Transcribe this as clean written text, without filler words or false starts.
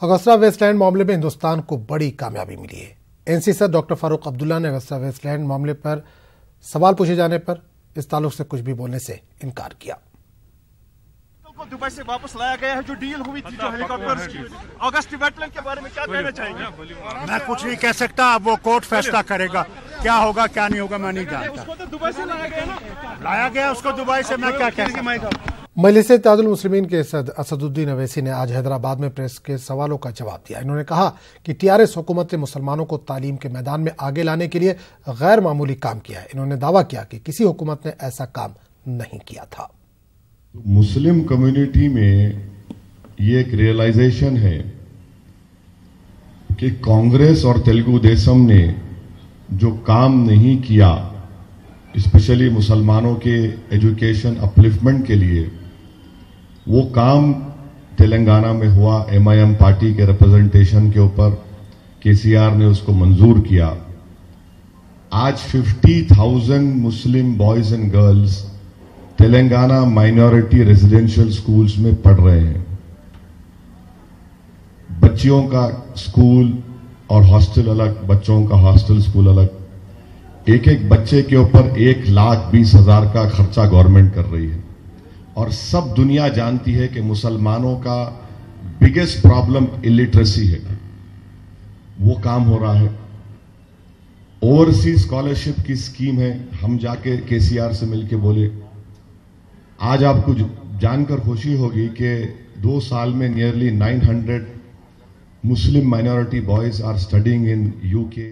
Agusta Westland मामले में हिंदुस्तान को बड़ी कामयाबी मिली है। NC sir doctor Farooq Abdullah ने अगस्ता वेस्टलैंड मामले पर सवाल पूछे जाने पर इस ताल्लुक से कुछ भी बोलने से इनकार किया। को दुबई से वापस लाया गया है, जो डील हुई थी जो हेलीकॉप्टर्स की, अगस्ता वेस्टलैंड के बारे में क्या कहना चाहेंगे? मैं कुछ नहीं कह सकता, अब वो कोर्ट फैसला करेगा, क्या होगा क्या नहीं होगा मैं नहीं जानता। उसको तो दुबई से लाया गया ना, लाया गया उसको दुबई से, मैं क्या कह सकता। मजलिस इत्तेहादुल मुस्लिमीन के सदर असदुद्दीन अवैसी ने आज हैदराबाद में प्रेस के सवालों का जवाब दिया। इन्होंने कहा कि टीआरएस हुकूमत ने मुसलमानों को तालीम के मैदान में आगे लाने के लिए गैर मामूली काम किया है। इन्होंने दावा किया कि किसी हुकूमत ने ऐसा काम नहीं किया था। मुस्लिम कम्युनिटी में ये एक रियलाइजेशन है कि कांग्रेस और तेलुगु देशम ने जो काम नहीं किया, स्पेशली मुसलमानों के एजुकेशन अपलिफ्टमेंट के लिए, वो काम तेलंगाना में हुआ। एमआईएम पार्टी के रिप्रेजेंटेशन के ऊपर केसीआर ने उसको मंजूर किया। आज 50,000 Muslim boys and girls Telangana minority residential schools में पढ़ रहे हैं। बच्चियों का स्कूल और हॉस्टल अलग, बच्चों का हॉस्टल स्कूल अलग। एक एक बच्चे के ऊपर 1,20,000 का खर्चा गवर्नमेंट कर रही है। और सब दुनिया जानती है कि मुसलमानों का बिगेस्ट प्रॉब्लम इलिटरेसी है। वो काम हो रहा है। ओवरसीज स्कॉलरशिप की स्कीम है। हम जाके केसीआर से मिलके बोले, आज आपको जानकर खुशी होगी कि 2 साल में nearly 900 Muslim minority boys are studying in UK.